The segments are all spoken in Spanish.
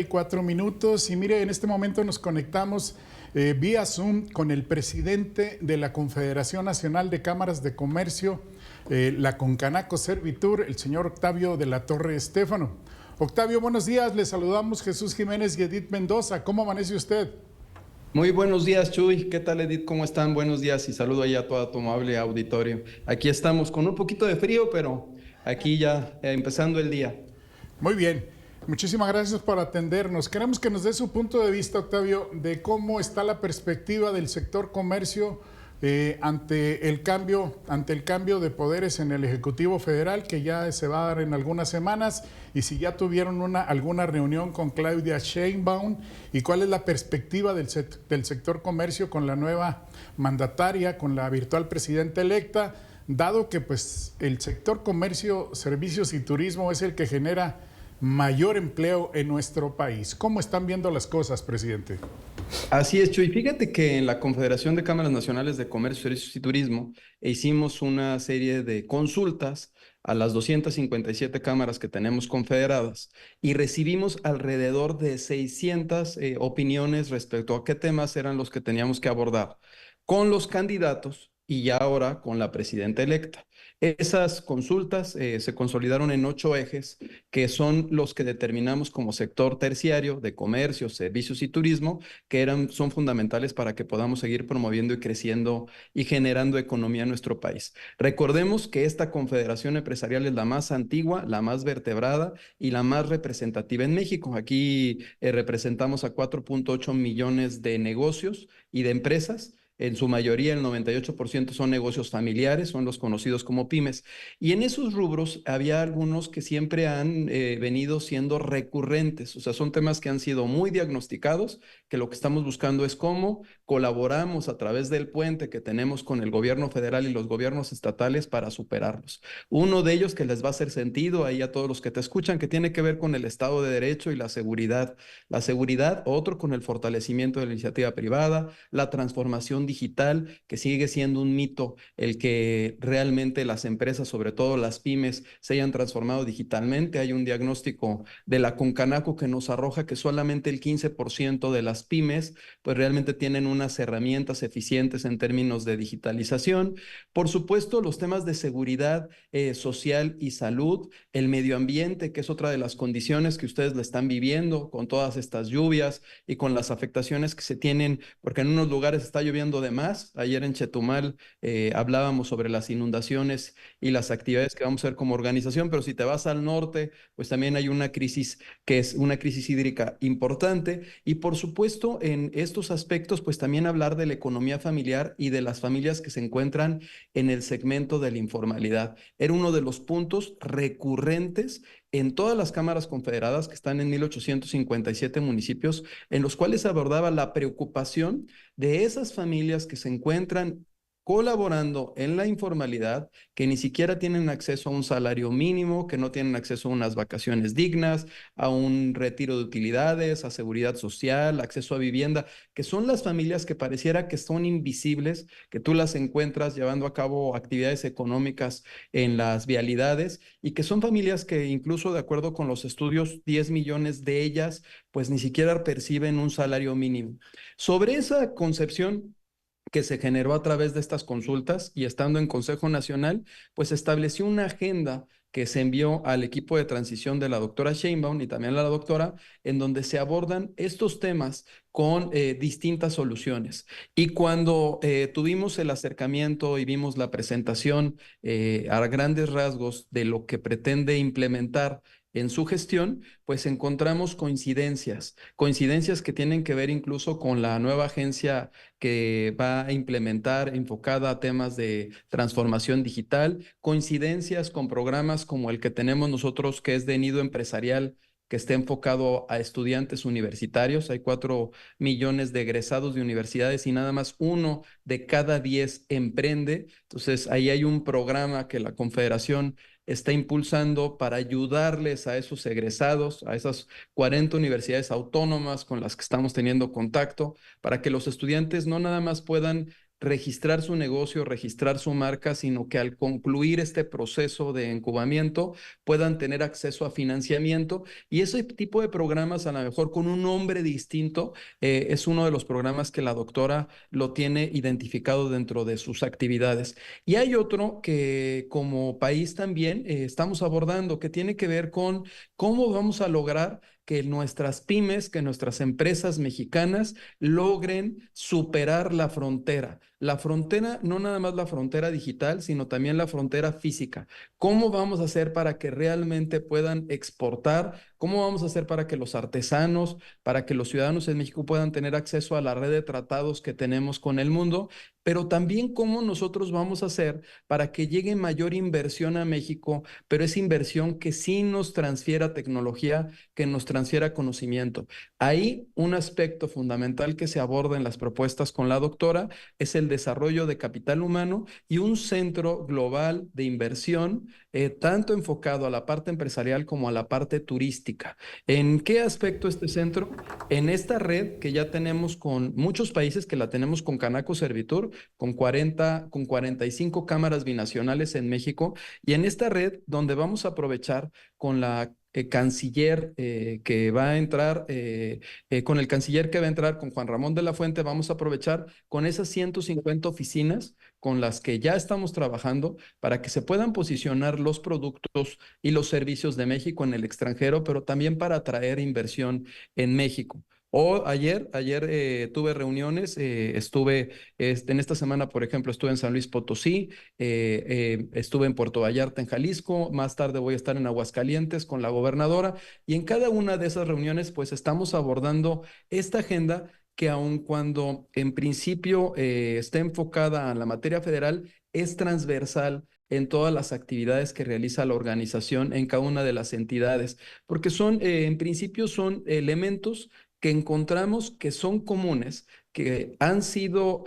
4 minutos y mire, en este momento nos conectamos vía Zoom con el presidente de la Confederación Nacional de Cámaras de Comercio, la Concanaco Servitur, el señor Octavio de la Torre Estéfano. Octavio, buenos días, le saludamos Jesús Jiménez y Edith Mendoza. ¿Cómo amanece usted? Muy buenos días, Chuy. ¿Qué tal, Edith? ¿Cómo están? Buenos días y saludo ahí a toda tu amable auditorio. Aquí estamos con un poquito de frío, pero aquí ya empezando el día. Muy bien, muchísimas gracias por atendernos. Queremos que nos dé su punto de vista, Octavio, de cómo está la perspectiva del sector comercio ante el cambio de poderes en el Ejecutivo Federal, que ya se va a dar en algunas semanas, y si ya tuvieron alguna reunión con Claudia Sheinbaum, y cuál es la perspectiva del sector comercio con la nueva mandataria, con la virtual presidenta electa, dado que pues el sector comercio, servicios y turismo es el que genera mayor empleo en nuestro país. ¿Cómo están viendo las cosas, presidente? Así es, Chuy. Fíjate que en la Confederación de Cámaras Nacionales de Comercio, Servicios y Turismo hicimos una serie de consultas a las 257 cámaras que tenemos confederadas y recibimos alrededor de 600 opiniones respecto a qué temas eran los que teníamos que abordar con los candidatos y ya ahora con la presidenta electa. Esas consultas se consolidaron en 8 ejes que son los que determinamos como sector terciario de comercio, servicios y turismo, que son fundamentales para que podamos seguir promoviendo y creciendo y generando economía en nuestro país. Recordemos que esta confederación empresarial es la más antigua, la más vertebrada y la más representativa en México. Aquí representamos a 4.8 millones de negocios y de empresas. En su mayoría, el 98% son negocios familiares, son los conocidos como pymes. Y en esos rubros había algunos que siempre han venido siendo recurrentes, o sea, son temas que han sido muy diagnosticados, que lo que estamos buscando es cómo colaboramos a través del puente que tenemos con el gobierno federal y los gobiernos estatales para superarlos. Uno de ellos que les va a hacer sentido ahí a todos los que te escuchan, que tiene que ver con el Estado de Derecho y la seguridad. La seguridad, otro con el fortalecimiento de la iniciativa privada, la transformación digital, que sigue siendo un mito el que realmente las empresas, sobre todo las pymes, se hayan transformado digitalmente. Hay un diagnóstico de la Concanaco que nos arroja que solamente el 15% de las pymes pues realmente tienen unas herramientas eficientes en términos de digitalización. Por supuesto, los temas de seguridad social y salud, el medio ambiente, que es otra de las condiciones que ustedes le están viviendo con todas estas lluvias y con las afectaciones que se tienen, porque en unos lugares está lloviendo de más. Ayer en Chetumal hablábamos sobre las inundaciones y las actividades que vamos a hacer como organización, pero si te vas al norte, pues también hay una crisis que es una crisis hídrica importante. Y por supuesto, en estos aspectos, pues también hablar de la economía familiar y de las familias que se encuentran en el segmento de la informalidad. Era uno de los puntos recurrentes en todas las cámaras confederadas que están en 1857 municipios, en los cuales se abordaba la preocupación de esas familias que se encuentran colaborando en la informalidad, que ni siquiera tienen acceso a un salario mínimo, que no tienen acceso a unas vacaciones dignas, a un retiro de utilidades, a seguridad social, acceso a vivienda, que son las familias que pareciera que son invisibles, que tú las encuentras llevando a cabo actividades económicas en las vialidades y que son familias que incluso de acuerdo con los estudios, 10 millones de ellas pues ni siquiera perciben un salario mínimo. Sobre esa concepción que se generó a través de estas consultas y estando en Consejo Nacional, pues estableció una agenda que se envió al equipo de transición de la doctora Sheinbaum y también a la doctora, en donde se abordan estos temas con distintas soluciones. Y cuando tuvimos el acercamiento y vimos la presentación a grandes rasgos de lo que pretende implementar en su gestión, pues encontramos coincidencias que tienen que ver incluso con la nueva agencia que va a implementar enfocada a temas de transformación digital, coincidencias con programas como el que tenemos nosotros que es de Nido Empresarial, que está enfocado a estudiantes universitarios. Hay 4 millones de egresados de universidades y nada más 1 de cada 10 emprende. Entonces, ahí hay un programa que la Confederación está impulsando para ayudarles a esos egresados, a esas 40 universidades autónomas con las que estamos teniendo contacto, para que los estudiantes no nada más puedan registrar su negocio, registrar su marca, sino que al concluir este proceso de incubamiento puedan tener acceso a financiamiento. Y ese tipo de programas, a lo mejor con un nombre distinto, es uno de los programas que la doctora lo tiene identificado dentro de sus actividades. Y hay otro que como país también estamos abordando, que tiene que ver con cómo vamos a lograr que nuestras pymes, que nuestras empresas mexicanas logren superar la frontera. La frontera, no nada más la frontera digital, sino también la frontera física. ¿Cómo vamos a hacer para que realmente puedan exportar? ¿Cómo vamos a hacer para que los artesanos, para que los ciudadanos en México puedan tener acceso a la red de tratados que tenemos con el mundo? Pero también cómo nosotros vamos a hacer para que llegue mayor inversión a México, pero es inversión que sí nos transfiera tecnología, que nos transfiera conocimiento. Ahí un aspecto fundamental que se aborda en las propuestas con la doctora es el desarrollo de capital humano y un centro global de inversión, tanto enfocado a la parte empresarial como a la parte turística. ¿En qué aspecto este centro? En esta red que ya tenemos con muchos países, que la tenemos con Canaco Servitur, con 45 cámaras binacionales en México, y en esta red donde vamos a aprovechar con la canciller que va a entrar, con el canciller que va a entrar, con Juan Ramón de la Fuente, vamos a aprovechar con esas 150 oficinas con las que ya estamos trabajando para que se puedan posicionar los productos y los servicios de México en el extranjero, pero también para atraer inversión en México. O ayer tuve reuniones, estuve en esta semana, por ejemplo, estuve en San Luis Potosí, estuve en Puerto Vallarta, en Jalisco, más tarde voy a estar en Aguascalientes con la gobernadora y en cada una de esas reuniones pues estamos abordando esta agenda que aun cuando en principio está enfocada a la materia federal, es transversal en todas las actividades que realiza la organización en cada una de las entidades, porque en principio son elementos que encontramos que son comunes, que han sido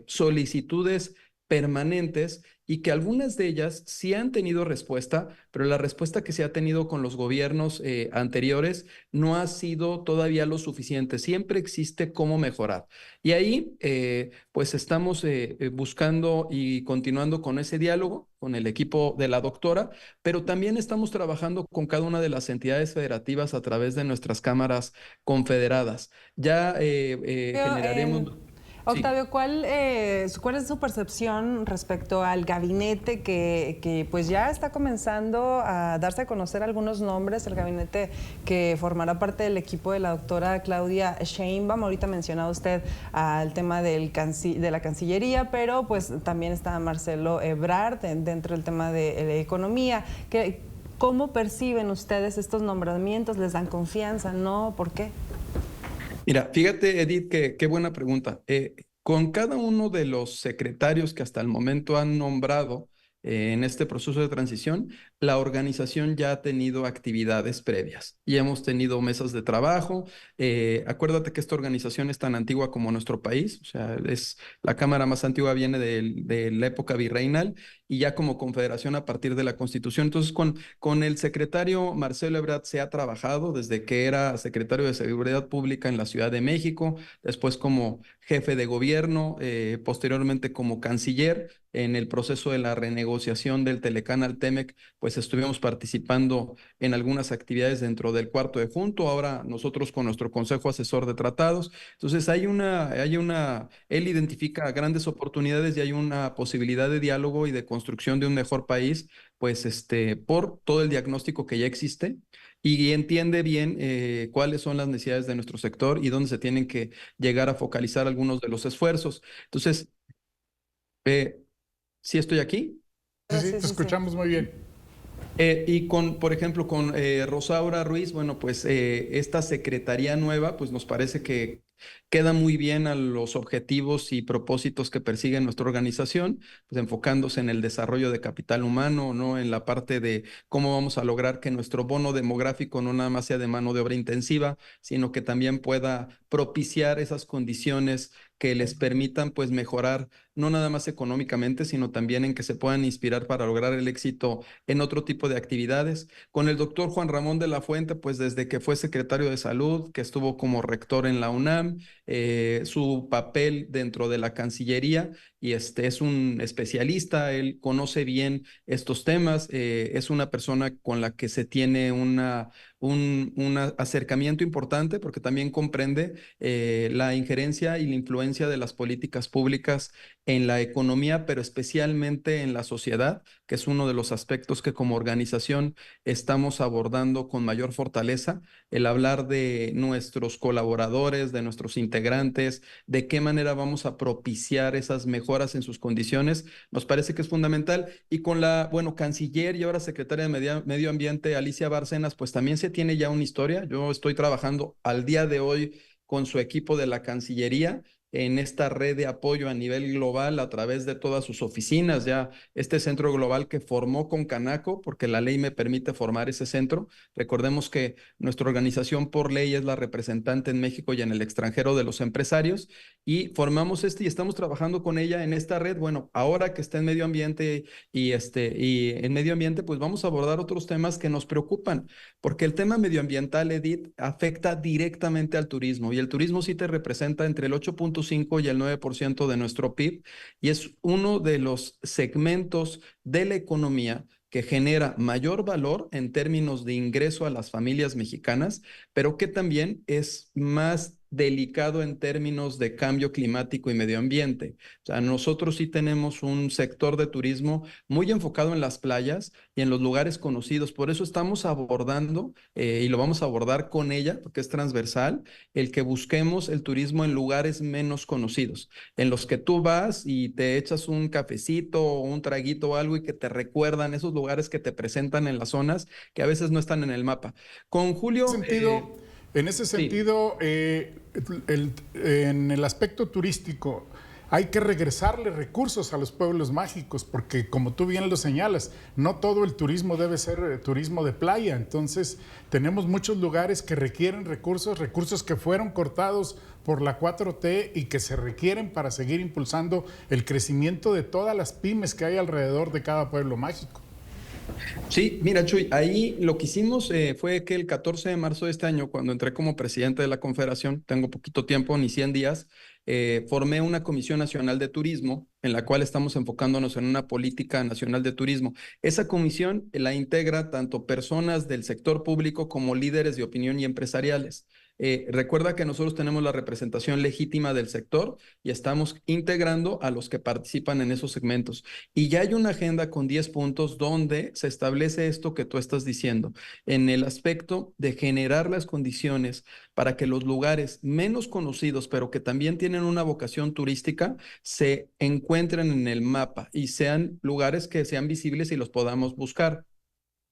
solicitudes permanentes y que algunas de ellas sí han tenido respuesta, pero la respuesta que se ha tenido con los gobiernos anteriores no ha sido todavía lo suficiente. Siempre existe cómo mejorar. Y ahí, pues estamos buscando y continuando con ese diálogo con el equipo de la doctora, pero también estamos trabajando con cada una de las entidades federativas a través de nuestras cámaras confederadas. Ya generaremos... Sí. Octavio, ¿cuál es su percepción respecto al gabinete que pues ya está comenzando a darse a conocer algunos nombres, el gabinete que formará parte del equipo de la doctora Claudia Sheinbaum? Ahorita mencionaba usted al tema de la Cancillería, pero pues también está Marcelo Ebrard dentro del tema de economía. ¿Cómo perciben ustedes estos nombramientos? ¿Les dan confianza? ¿No? ¿Por qué? Mira, fíjate, Edith, qué buena pregunta. Con cada uno de los secretarios que hasta el momento han nombrado en este proceso de transición, la organización ya ha tenido actividades previas y hemos tenido mesas de trabajo. Acuérdate que esta organización es tan antigua como nuestro país, o sea, la cámara más antigua viene de la época virreinal y ya como confederación a partir de la Constitución. Entonces, con el secretario Marcelo Ebrard se ha trabajado desde que era secretario de Seguridad Pública en la Ciudad de México, después como jefe de gobierno, posteriormente como canciller en el proceso de la renegociación del Telecán al Temec, pues estuvimos participando en algunas actividades dentro del cuarto de junto, ahora nosotros con nuestro Consejo Asesor de Tratados. Entonces él identifica grandes oportunidades y hay una posibilidad de diálogo y de construcción de un mejor país, pues por todo el diagnóstico que ya existe y entiende bien cuáles son las necesidades de nuestro sector y dónde se tienen que llegar a focalizar algunos de los esfuerzos. Entonces, ¿sí estoy aquí? Sí, sí, te escuchamos muy bien. Y por ejemplo, con Rosaura Ruiz, bueno, pues esta secretaría nueva, pues nos parece que queda muy bien a los objetivos y propósitos que persigue nuestra organización, pues enfocándose en el desarrollo de capital humano, ¿no? En la parte de cómo vamos a lograr que nuestro bono demográfico no nada más sea de mano de obra intensiva, sino que también pueda propiciar esas condiciones que les permitan pues mejorar no nada más económicamente, sino también en que se puedan inspirar para lograr el éxito en otro tipo de actividades. Con el doctor Juan Ramón de la Fuente, pues desde que fue secretario de Salud, que estuvo como rector en la UNAM, UNAM, su papel dentro de la Cancillería, y es un especialista, él conoce bien estos temas, es una persona con la que se tiene un acercamiento importante porque también comprende la injerencia y la influencia de las políticas públicas en la economía, pero especialmente en la sociedad, que es uno de los aspectos que como organización estamos abordando con mayor fortaleza, el hablar de nuestros colaboradores, de nuestros integrantes, de qué manera vamos a propiciar esas mejoras en sus condiciones, nos parece que es fundamental. Y con la, bueno, canciller y ahora secretaria de Medio Ambiente, Alicia Bárcenas, pues también se tiene ya una historia. Yo estoy trabajando al día de hoy con su equipo de la Cancillería en esta red de apoyo a nivel global a través de todas sus oficinas, ya este centro global que formó con Canaco, porque la ley me permite formar ese centro. Recordemos que nuestra organización por ley es la representante en México y en el extranjero de los empresarios, y formamos y estamos trabajando con ella en esta red. Bueno, ahora que está en medio ambiente y en medio ambiente, pues vamos a abordar otros temas que nos preocupan, porque el tema medioambiental, Edith, afecta directamente al turismo, y el turismo sí te representa entre el 8.5 y el 9% de nuestro PIB, y es uno de los segmentos de la economía que genera mayor valor en términos de ingreso a las familias mexicanas, pero que también es más delicado en términos de cambio climático y medio ambiente. O sea, nosotros sí tenemos un sector de turismo muy enfocado en las playas y en los lugares conocidos. Por eso estamos abordando, y lo vamos a abordar con ella, porque es transversal, el que busquemos el turismo en lugares menos conocidos, en los que tú vas y te echas un cafecito o un traguito o algo y que te recuerdan esos lugares que te presentan en las zonas que a veces no están en el mapa. Con Julio... En ese sentido, en el aspecto turístico, hay que regresarle recursos a los pueblos mágicos, porque como tú bien lo señalas, no todo el turismo debe ser turismo de playa. Entonces, tenemos muchos lugares que requieren recursos que fueron cortados por la 4T y que se requieren para seguir impulsando el crecimiento de todas las pymes que hay alrededor de cada pueblo mágico. Sí, mira, Chuy, ahí lo que hicimos fue que el 14 de marzo de este año, cuando entré como presidente de la Confederación, tengo poquito tiempo, ni 100 días, formé una Comisión Nacional de Turismo, en la cual estamos enfocándonos en una política nacional de turismo. Esa comisión la integra tanto personas del sector público como líderes de opinión y empresariales. Recuerda que nosotros tenemos la representación legítima del sector y estamos integrando a los que participan en esos segmentos. Y ya hay una agenda con 10 puntos donde se establece esto que tú estás diciendo, en el aspecto de generar las condiciones para que los lugares menos conocidos, pero que también tienen una vocación turística, se encuentren en el mapa y sean lugares que sean visibles y los podamos buscar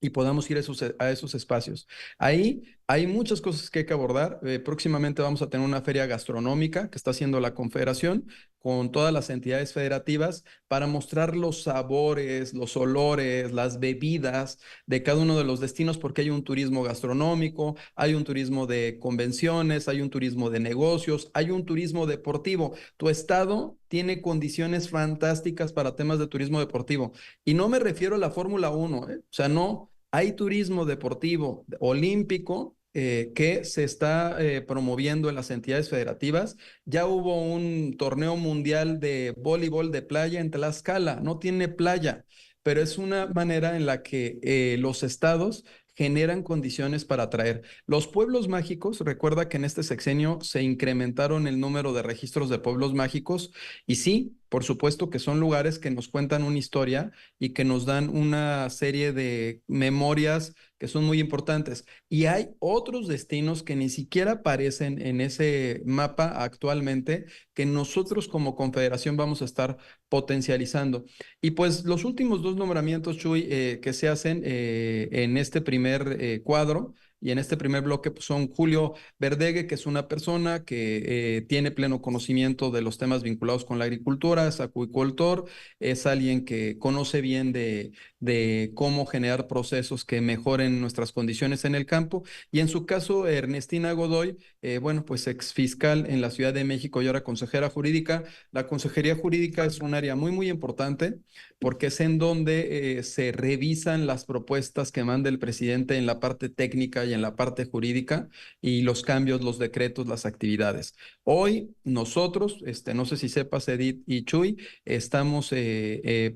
y podamos ir a esos espacios. Ahí hay muchas cosas que hay que abordar. Próximamente vamos a tener una feria gastronómica que está haciendo la Confederación con todas las entidades federativas para mostrar los sabores, los olores, las bebidas de cada uno de los destinos, porque hay un turismo gastronómico, hay un turismo de convenciones, hay un turismo de negocios, hay un turismo deportivo. Tu estado tiene condiciones fantásticas para temas de turismo deportivo. Y no me refiero a la Fórmula 1, ¿eh? O sea, no, hay turismo deportivo olímpico que se está promoviendo en las entidades federativas. Ya hubo un torneo mundial de voleibol de playa en Tlaxcala, no tiene playa, pero es una manera en la que los estados generan condiciones para atraer. Los pueblos mágicos, recuerda que en este sexenio se incrementaron el número de registros de pueblos mágicos y sí, por supuesto que son lugares que nos cuentan una historia y que nos dan una serie de memorias que son muy importantes. Y hay otros destinos que ni siquiera aparecen en ese mapa actualmente que nosotros como Confederación vamos a estar potencializando. Y pues los últimos dos nombramientos, Chuy, que se hacen en este primer cuadro y en este primer bloque pues, son Julio Verdegue, que es una persona que tiene pleno conocimiento de los temas vinculados con la agricultura, es acuicultor, es alguien que conoce bien de cómo generar procesos que mejoren nuestras condiciones en el campo. Y en su caso, Ernestina Godoy, bueno, pues ex fiscal en la Ciudad de México y ahora consejera jurídica. La consejería jurídica es un área muy, muy importante porque es en donde se revisan las propuestas que manda el presidente en la parte técnica hay en la parte jurídica y los cambios, los decretos, las actividades. Hoy nosotros, no sé si sepas, Edith y Chuy, estamos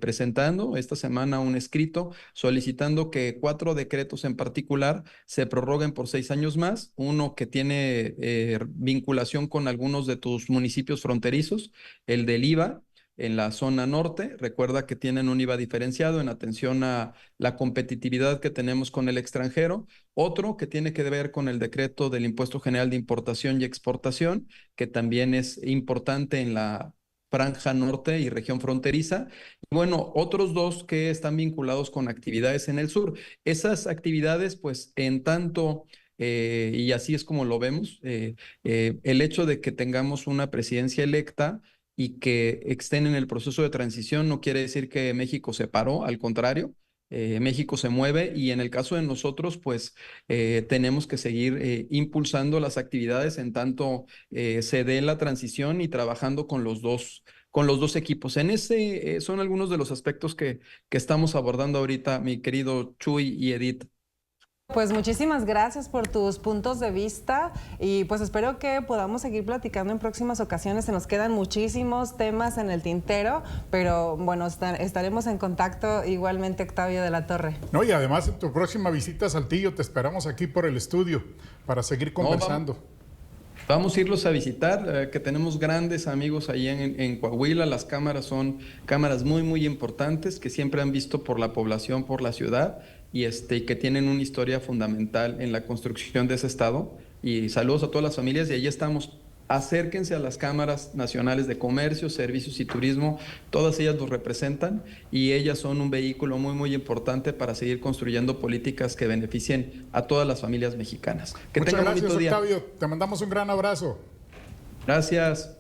presentando esta semana un escrito solicitando que 4 decretos en particular se prorroguen por 6 años más. Uno que tiene vinculación con algunos de tus municipios fronterizos, el del IVA en la zona norte. Recuerda que tienen un IVA diferenciado en atención a la competitividad que tenemos con el extranjero. Otro que tiene que ver con el decreto del Impuesto General de Importación y Exportación, que también es importante en la franja norte y región fronteriza. Y bueno, otros 2 que están vinculados con actividades en el sur. Esas actividades, pues, en tanto... y así es como lo vemos, el hecho de que tengamos una presidencia electa y que estén en el proceso de transición no quiere decir que México se paró, al contrario, México se mueve y en el caso de nosotros, pues tenemos que seguir impulsando las actividades en tanto se dé la transición y trabajando con los dos equipos. En ese son algunos de los aspectos que estamos abordando ahorita, mi querido Chuy y Edith. Pues muchísimas gracias por tus puntos de vista y pues espero que podamos seguir platicando en próximas ocasiones. Se nos quedan muchísimos temas en el tintero, pero bueno, estaremos en contacto igualmente, Octavio de la Torre. No, y además en tu próxima visita a Saltillo te esperamos aquí por el estudio para seguir conversando. Vamos a irlos a visitar, que tenemos grandes amigos ahí en Coahuila. Las cámaras son cámaras muy, muy importantes que siempre han visto por la población, por la ciudad y que tienen una historia fundamental en la construcción de ese estado. Y saludos a todas las familias y ahí estamos. Acérquense a las cámaras nacionales de comercio, servicios y turismo. Todas ellas nos representan y ellas son un vehículo muy, muy importante para seguir construyendo políticas que beneficien a todas las familias mexicanas. Que Muchas tengan gracias, bonito día. Octavio. Te mandamos un gran abrazo. Gracias.